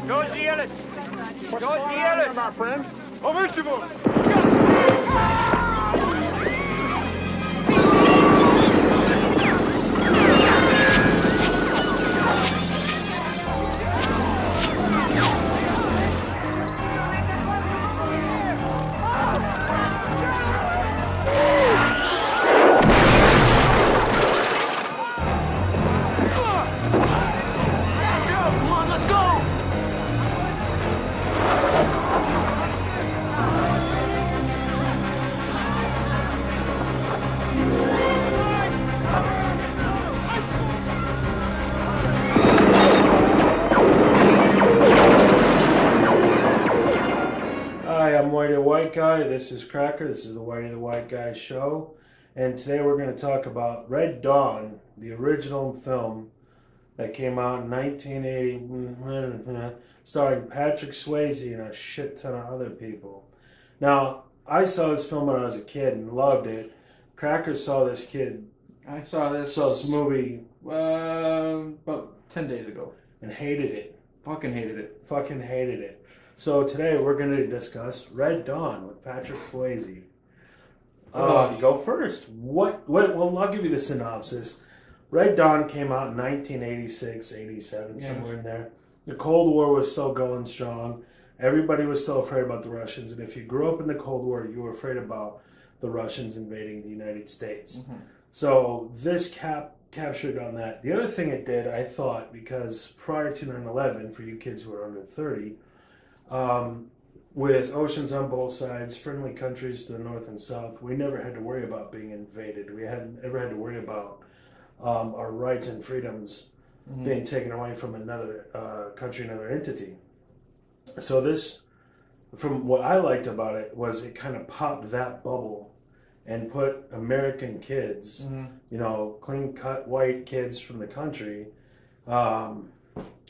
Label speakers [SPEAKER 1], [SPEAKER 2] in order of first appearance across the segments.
[SPEAKER 1] Rozjeli se!
[SPEAKER 2] What's going on here, my friend?
[SPEAKER 1] Overčevo!
[SPEAKER 3] Hi, I'm Whitey the White Guy. This is Cracker. This is the Whitey the White Guy show. And today we're going to talk about Red Dawn, the original film that came out in 1980, starring Patrick Swayze and a shit ton of other people. Now, I saw this film when I was a kid and loved it. Cracker saw this
[SPEAKER 4] saw this
[SPEAKER 3] movie
[SPEAKER 4] about 10 days ago.
[SPEAKER 3] and hated it.
[SPEAKER 4] Fucking hated it.
[SPEAKER 3] Fucking hated it. So today we're going to discuss Red Dawn with Patrick Swayze. Go first. Well, I'll give you the synopsis. Red Dawn came out in 1986, 87, somewhere in there. The Cold War was still going strong. Everybody was still afraid about the Russians. And if you grew up in the Cold War, you were afraid about the Russians invading the United States. Mm-hmm. So this captured on that. The other thing it did, I thought, because prior to 9/11, for you kids who are under 30, with oceans on both sides, friendly countries to the north and south, we never had to worry about being invaded. We hadn't ever had to worry about our rights and freedoms being taken away from another country, another entity. So this, from what I liked about it, was it kind of popped that bubble and put American kids, you know, clean-cut white kids from the country,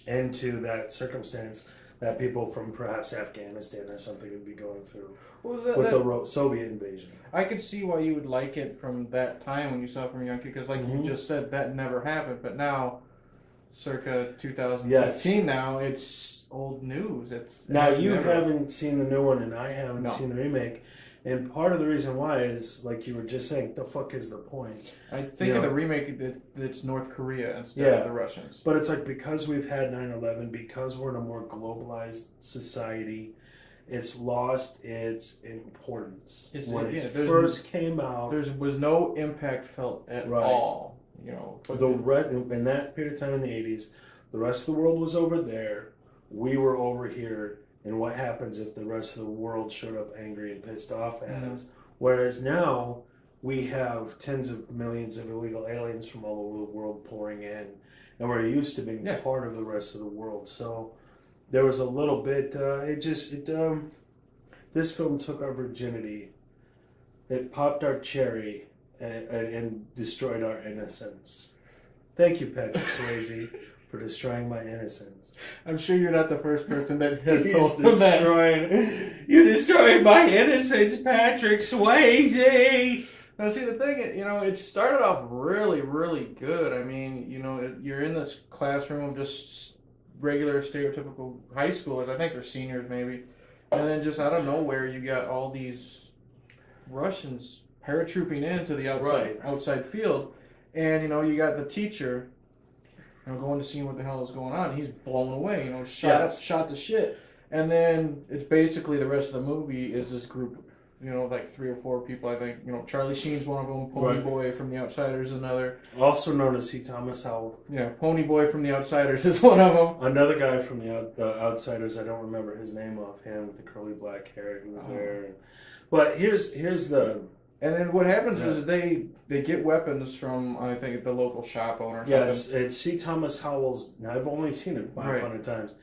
[SPEAKER 3] into that circumstance that people from perhaps Afghanistan or something would be going through with the Soviet invasion. I
[SPEAKER 4] could see why you would like it from that time when you saw it from a young kid, because like you just said, that never happened. But now, circa 2015, now it's old news.
[SPEAKER 3] Now you haven't seen the new one, and I haven't seen the remake. And part of the reason why is, like you were just saying, the fuck is the point?
[SPEAKER 4] I think of the remake that it's North Korea instead of the Russians.
[SPEAKER 3] But it's like, because we've had 9/11, because we're in a more globalized society, it's lost its importance. When it first came out,
[SPEAKER 4] there was no impact felt at all. You know,
[SPEAKER 3] in that period of time in the 80s, the rest of the world was over there. We were over here. And what happens if the rest of the world showed up angry and pissed off at us? Whereas now, we have tens of millions of illegal aliens from all over the world pouring in. And we're used to being part of the rest of the world. So there was a little bit, this film took our virginity. It popped our cherry and destroyed our innocence. Thank you, Patrick Swayze, for destroying my innocence.
[SPEAKER 4] I'm sure you're not the first person that has told him that.
[SPEAKER 3] You destroyed my innocence, Patrick Swayze!
[SPEAKER 4] Now, see, the thing, you know, it started off really, really good. I mean, you know, you're in this classroom of just regular, stereotypical high schoolers. I think they're seniors, maybe. And then just out of nowhere, you got all these Russians paratrooping into the outside field. And, you know, you got the teacher, you know, going to see what the hell is going on. He's blown away, you know, shot to shit. And then it's basically the rest of the movie is this group, you know, like 3 or 4 people, I think. You know, Charlie Sheen's one of them, Pony Boy from The Outsiders is another.
[SPEAKER 3] Also known as C. Thomas Howell.
[SPEAKER 4] Yeah, Pony Boy from The Outsiders is one of them.
[SPEAKER 3] Another guy from The Outsiders, I don't remember his name offhand, with the curly black hair, who was there. But here's the...
[SPEAKER 4] And then what happens is they get weapons from, I think, the local shop owner.
[SPEAKER 3] Yeah, it's C. Thomas Howell's. Now, I've only seen it 500 times.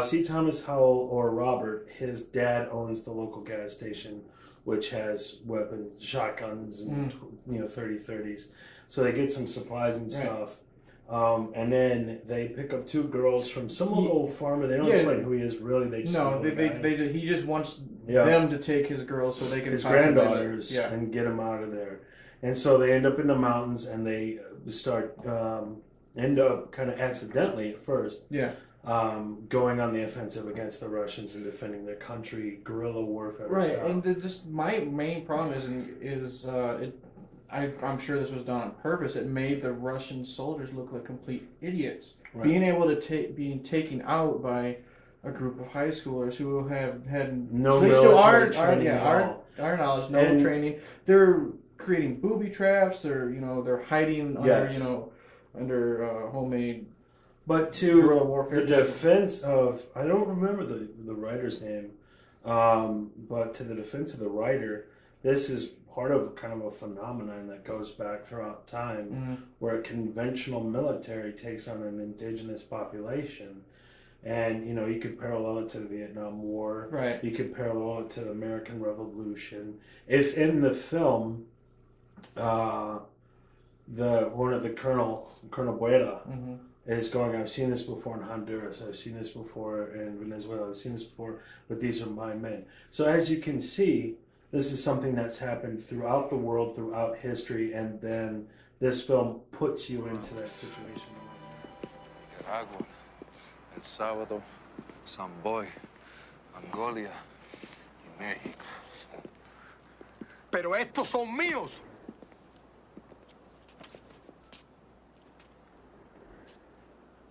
[SPEAKER 3] C. Thomas Howell, or Robert, his dad owns the local gas station, which has weapons, shotguns, and 30-30s. So they get some supplies and stuff. And then they pick up 2 girls from some local farmer. They don't explain who he is really. They just
[SPEAKER 4] he just wants them to take his girls so they can
[SPEAKER 3] his granddaughters and get them out of there. And so they end up in the mountains, and they end up kind of accidentally at first going on the offensive against the Russians and defending their country, guerrilla warfare.
[SPEAKER 4] Right,
[SPEAKER 3] style.
[SPEAKER 4] and just my main problem I'm sure this was done on purpose. It made the Russian soldiers look like complete idiots. Right. Being able to being taken out by a group of high schoolers who have had
[SPEAKER 3] no military training
[SPEAKER 4] our knowledge, no training. They're creating booby traps. They're hiding under homemade.
[SPEAKER 3] But to
[SPEAKER 4] guerrilla warfare
[SPEAKER 3] the defense of, I don't remember the writer's name, but to the defense of the writer, this is part of kind of a phenomenon that goes back throughout time, where a conventional military takes on an indigenous population. And, you could parallel it to the Vietnam War.
[SPEAKER 4] Right.
[SPEAKER 3] You could parallel it to the American Revolution. If in the film, one of the Colonel Buera, is going, I've seen this before in Honduras, I've seen this before in Venezuela, I've seen this before, but these are my men. So as you can see, this is something that's happened throughout the world, throughout history, and then this film puts you into that situation.
[SPEAKER 1] Nicaragua, El Salvador, Samboy, Mongolia, y México.
[SPEAKER 2] Pero estos son míos.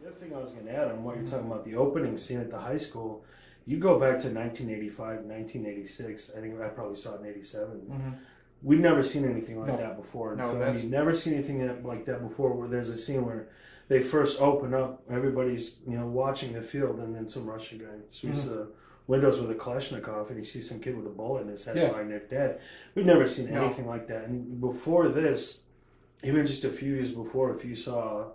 [SPEAKER 3] The other thing I was going to add on what you're talking about, the opening scene at the high school, you go back to 1985, 1986, I think I probably saw it in 87. We've never seen anything like that before in film. You've never seen anything like that before, where there's a scene where they first open up, everybody's watching the field, and then some Russian guy sweeps the windows with a Kalashnikov, and you see some kid with a bullet in his head lying there dead. We've never seen anything like that. And before this, even just a few years before, if you saw...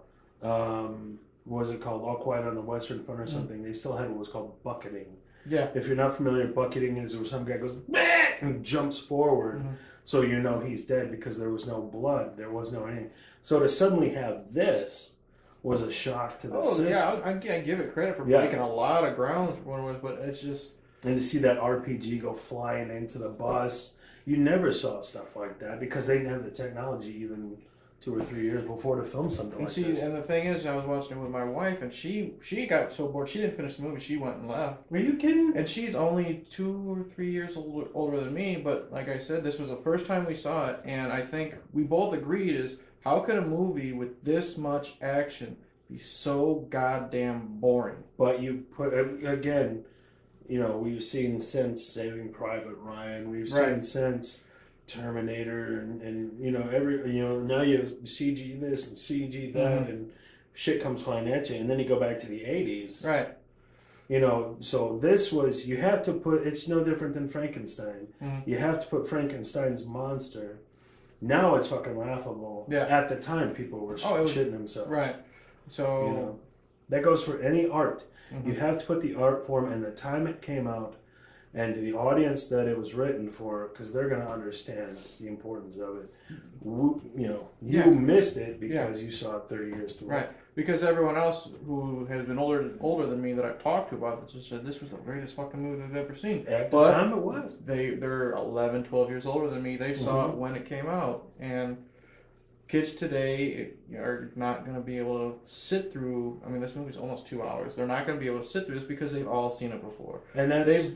[SPEAKER 3] what was it called? All Quiet on the Western Front or something. They still had what was called bucketing. Yeah. If you're not familiar, bucketing is where some guy goes, bah! And jumps forward, so you know he's dead because there was no blood, there was no anything. So to suddenly have this was a shock to the system.
[SPEAKER 4] Yeah, I give it credit for breaking a lot of ground for what it was, but it's just...
[SPEAKER 3] And to see that RPG go flying into the bus, you never saw stuff like that because they didn't have the technology even 2 or 3 years before to film something like this. And
[SPEAKER 4] the thing is, I was watching it with my wife, and she got so bored, she didn't finish the movie, she went and left.
[SPEAKER 3] Are you kidding?
[SPEAKER 4] And she's only 2 or 3 years older than me, but like I said, this was the first time we saw it, and I think we both agreed is, how could a movie with this much action be so goddamn boring?
[SPEAKER 3] But you put, again, we've seen since Saving Private Ryan, we've seen since... Terminator and now you have CG this and CG that and shit comes flying at you, and then you go back to the 80s,
[SPEAKER 4] right?
[SPEAKER 3] So this was, you have to put, it's no different than Frankenstein. You have to put Frankenstein's monster. Now it's fucking laughable. At the time, people were shitting themselves,
[SPEAKER 4] right? So
[SPEAKER 3] that goes for any art. You have to put the art form and the time it came out, and to the audience that it was written for, because they're going to understand the importance of it. You missed it because you saw it 30 years too late.
[SPEAKER 4] Right. Because everyone else who has been older than me that I've talked to about this just said this was the greatest fucking movie they've ever seen.
[SPEAKER 3] At the time it was.
[SPEAKER 4] They're 11, 12 years older than me. They saw it when it came out. And kids today are not going to be able to sit through. I mean, this movie's almost 2 hours. They're not going to be able to sit through this because they've all seen it before. And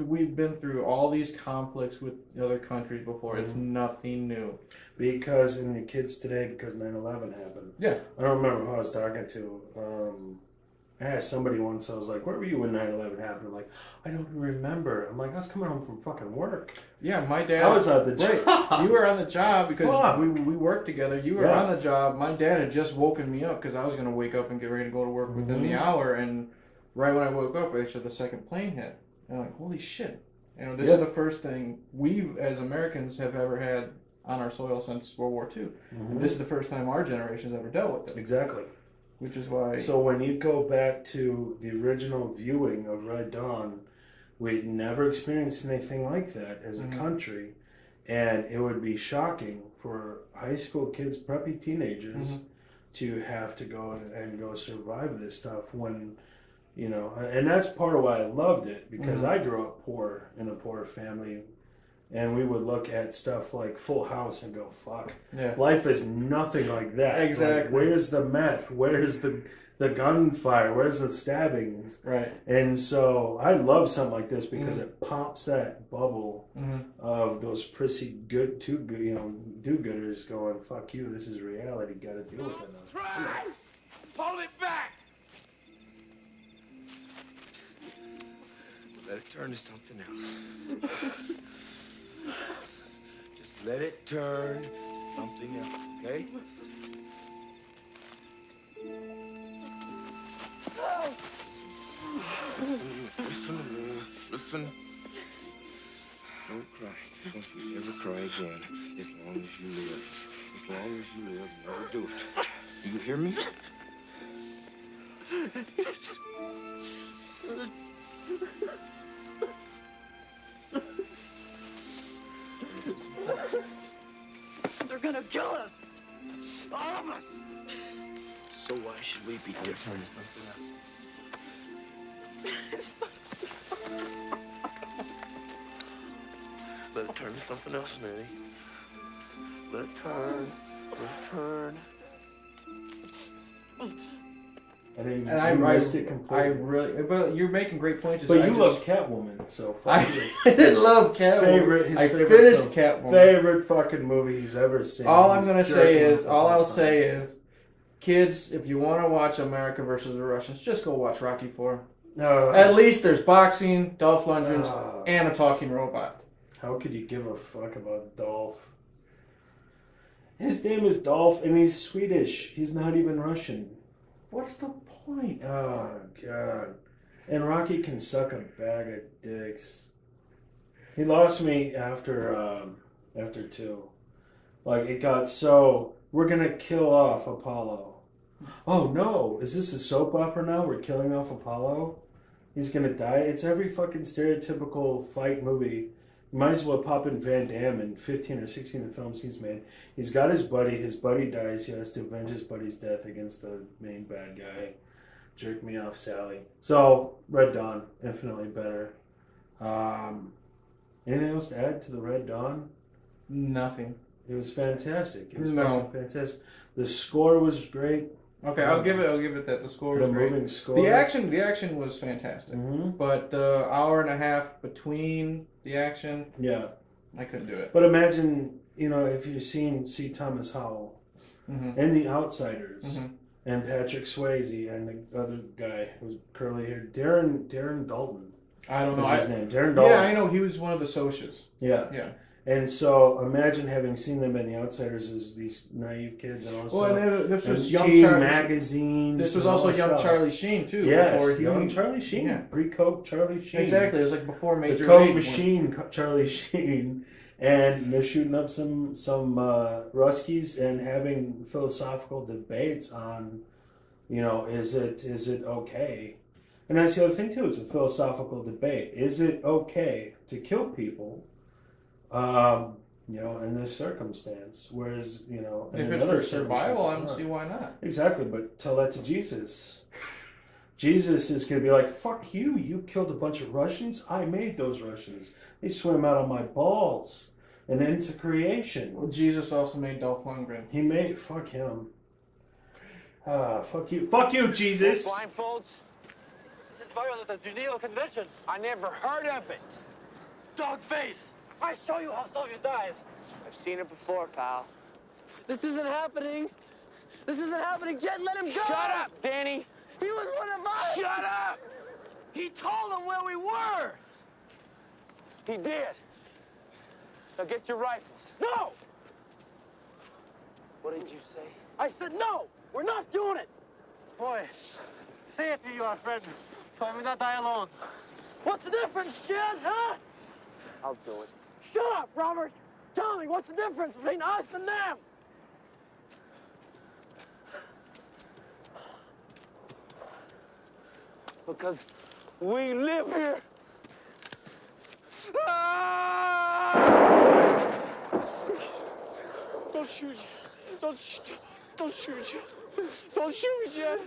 [SPEAKER 4] we've been through all these conflicts with the other countries before. It's nothing new. Because
[SPEAKER 3] 9/11 happened. Yeah, I don't remember who I was talking to. I asked somebody once. I was like, "Where were you when 9/11 happened?" I'm like, "I don't remember." I'm like, "I was coming home from fucking work."
[SPEAKER 4] Yeah, my dad.
[SPEAKER 3] I was on the job.
[SPEAKER 4] Right. You were on the job because we worked together. You were on the job. My dad had just woken me up because I was going to wake up and get ready to go to work within the hour. And right when I woke up, actually, the second plane hit. And I'm like, "Holy shit!" This is the first thing we, as Americans, have ever had on our soil since World War II. And this is the first time our generation has ever dealt with it.
[SPEAKER 3] Exactly.
[SPEAKER 4] Which is why...
[SPEAKER 3] So when you go back to the original viewing of Red Dawn, we'd never experienced anything like that as a country. And it would be shocking for high school kids, preppy teenagers, to have to go survive this stuff when, and that's part of why I loved it, because I grew up poor in a poor family. and we would look at stuff like Full House and go, fuck.
[SPEAKER 4] Yeah.
[SPEAKER 3] Life is nothing like that.
[SPEAKER 4] Exactly.
[SPEAKER 3] Like, where's the meth? Where's the gunfire? Where's the stabbings?
[SPEAKER 4] Right.
[SPEAKER 3] And so I love something like this because it pops that bubble of those prissy do-gooders going, fuck you, this is reality, gotta deal with it now.
[SPEAKER 5] Try! Hold it back! Let it turn to something else. Just let it turn to something else, okay? Listen. Don't cry. Don't you ever cry again. As long as you live. As long as you live, never do it. You hear me?
[SPEAKER 6] They're gonna kill us! All of us!
[SPEAKER 5] So why should we be different? Let it turn to something else, Manny. Let it turn. Let it turn.
[SPEAKER 3] And
[SPEAKER 4] I
[SPEAKER 3] missed it completely.
[SPEAKER 4] I really, but you're making great points.
[SPEAKER 3] But you love Catwoman, so fuck you.
[SPEAKER 4] I didn't love Catwoman.
[SPEAKER 3] His
[SPEAKER 4] I
[SPEAKER 3] favorite
[SPEAKER 4] finished
[SPEAKER 3] film.
[SPEAKER 4] Catwoman.
[SPEAKER 3] Favorite fucking movie he's ever seen.
[SPEAKER 4] All I'm
[SPEAKER 3] He's
[SPEAKER 4] gonna say
[SPEAKER 3] jerking
[SPEAKER 4] is,
[SPEAKER 3] off the
[SPEAKER 4] all
[SPEAKER 3] whole
[SPEAKER 4] I'll
[SPEAKER 3] time.
[SPEAKER 4] say is, kids, if you want to watch America versus the Russians, just go watch Rocky IV. At least there's boxing, Dolph Lundgren's, and a talking robot.
[SPEAKER 3] How could you give a fuck about Dolph? His name is Dolph, and he's Swedish. He's not even Russian. What's the point? Oh, God. And Rocky can suck a bag of dicks. He lost me after 2. Like, it got so... We're going to kill off Apollo. Oh, no. Is this a soap opera now? We're killing off Apollo? He's going to die? It's every fucking stereotypical fight movie. You might as well pop in Van Damme in 15 or 16 of the films he's made. He's got his buddy. His buddy dies. He has to avenge his buddy's death against the main bad guy. Jerk me off, Sally. So, Red Dawn, infinitely better. Anything else to add to the Red Dawn?
[SPEAKER 4] Nothing.
[SPEAKER 3] It was fantastic. It was
[SPEAKER 4] No.
[SPEAKER 3] fucking fantastic. The score was great.
[SPEAKER 4] Okay, I'll give it that. The score was
[SPEAKER 3] The
[SPEAKER 4] great.
[SPEAKER 3] moving score.
[SPEAKER 4] The action was fantastic.
[SPEAKER 3] Mm-hmm.
[SPEAKER 4] But the hour and a half between the action,
[SPEAKER 3] Yeah.
[SPEAKER 4] I couldn't do it.
[SPEAKER 3] But imagine, if you've seen C. Thomas Howell and The Outsiders and Patrick Swayze and the other guy who's curly hair, Darren Dalton.
[SPEAKER 4] I don't know.
[SPEAKER 3] What's his name? Darren Dalton.
[SPEAKER 4] Yeah, I know. He was one of the socias.
[SPEAKER 3] Yeah.
[SPEAKER 4] Yeah.
[SPEAKER 3] And so imagine having seen them in The Outsiders as these naive kids and all this
[SPEAKER 4] Well,
[SPEAKER 3] stuff.
[SPEAKER 4] and this was
[SPEAKER 3] And
[SPEAKER 4] young
[SPEAKER 3] teen
[SPEAKER 4] Charlie.
[SPEAKER 3] magazines.
[SPEAKER 4] This was
[SPEAKER 3] and all
[SPEAKER 4] also
[SPEAKER 3] that
[SPEAKER 4] young
[SPEAKER 3] stuff.
[SPEAKER 4] Charlie Sheen too.
[SPEAKER 3] Yes,
[SPEAKER 4] before he-
[SPEAKER 3] young Charlie Sheen.
[SPEAKER 4] Yeah.
[SPEAKER 3] Pre-Coke Charlie Sheen.
[SPEAKER 4] Exactly. It was like before Major
[SPEAKER 3] The Coke
[SPEAKER 4] League.
[SPEAKER 3] machine Charlie Sheen. And they're shooting up some Ruskies and having philosophical debates on, is it okay? And that's the other thing too. It's a philosophical debate. Is it okay to kill people? In this circumstance, whereas in
[SPEAKER 4] If it's
[SPEAKER 3] another
[SPEAKER 4] for survival, I don't
[SPEAKER 3] circumstance,
[SPEAKER 4] see why not.
[SPEAKER 3] Exactly, but tell that to Jesus. Jesus is going to be like, fuck you, you killed a bunch of Russians? I made those Russians. They swim out of my balls and into creation.
[SPEAKER 4] Well, Jesus also made Dolph Lundgren.
[SPEAKER 3] He made, fuck him. Fuck you. Fuck you, Jesus!
[SPEAKER 6] Blindfolds? This is violated the Geneva Convention. I never heard of it. Dog face! I show you how Soviet dies. I've seen it before, pal. This isn't happening. This isn't happening. Jet, let him go! Shut up, Danny! He was one of us! Shut up! He told them where we were! He did. Now get your rifles. No! What did you say? I said no! We're not doing it! Boy, say it to you, our friend, so I may not die alone. What's the difference, Jet, huh? I'll do it. Shut up, Robert! Tell me, what's the difference between us and them? Because we live here. Ah! Don't shoot. Don't shoot. Don't shoot. Don't shoot yet.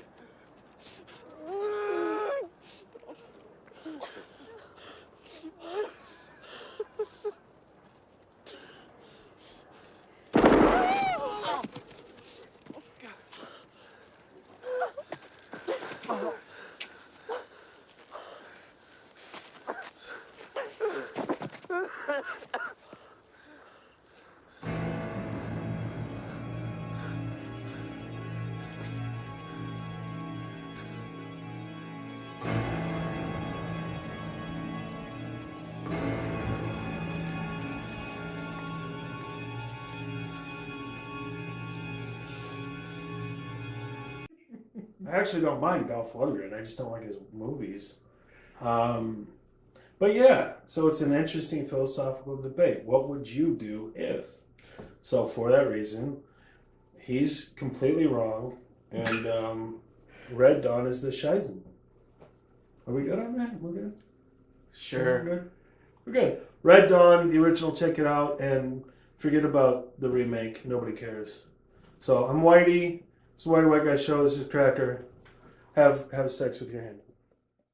[SPEAKER 3] I actually don't mind Dolph Lundgren. I just don't like his movies. But yeah, so it's an interesting philosophical debate. What would you do if? So for that reason, he's completely wrong, and Red Dawn is the Shizen. Are we good on that? We're good?
[SPEAKER 4] Sure.
[SPEAKER 3] We're good? We're good. Red Dawn, the original, check it out, and forget about the remake. Nobody cares. So I'm Whitey. It's a Whitey White Guy Show. This is Cracker. Have sex with your hand.